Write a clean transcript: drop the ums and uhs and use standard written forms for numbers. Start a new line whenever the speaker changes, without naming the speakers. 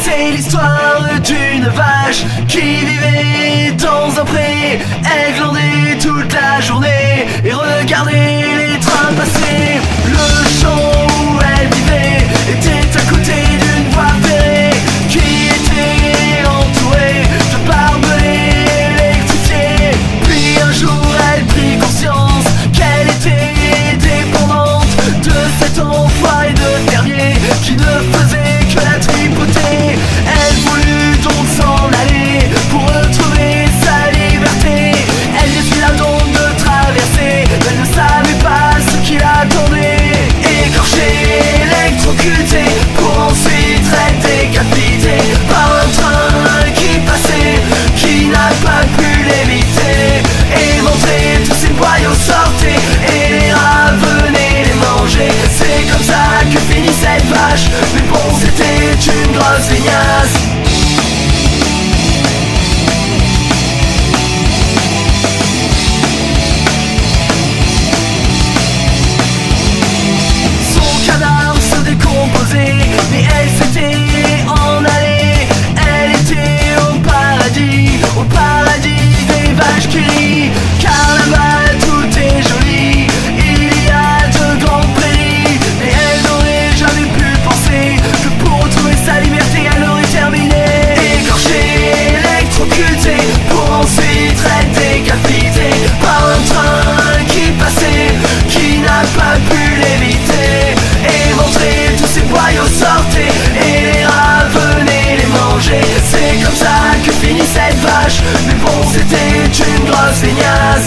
C'est l'histoire d'une vache qui vivait dans un pré. Elle glandait toute la journée et regardait les trains passer. Le champ où elle vivait était à côté d'une voie ferrée qui était entourée de barbelés électrifiés. Puis un jour elle prit conscience qu'elle était dépendante de cet enfoiré de fermier qui ne faisait que la tripoter. Elle voulut donc s'en aller pour retrouver sa liberté. Elle décida donc de traverser, mais elle ne savait pas ce qui l'attendait. Écorchée, électrocutée, pour ensuite être décapitée par un train qui passait, qui n'a pas pu l'éviter. Éventré, tous ses boyaux sortaient et les rats venaient les manger. C'est comme ça que finit cette vache, mais bon, c'était une grosse feignasse. Son cadavre se décomposait, mais elle s'était en allée. Elle était au paradis des vaches qui rient. Car là-bas tout est joli, il y a de grandes prairies. Mais elle n'aurait jamais pu penser que pour retrouver sa liberté elle aurait terminé. Écorchée, électrocutée, pour ensuite être décapitée par un train qui passait, qui n'a pas pu l'éviter. Éventré, tous ses boyaux sortaient et les rats venaient les manger. C'est comme ça que finit cette vache, mais bon, c'était une grosse feignasse.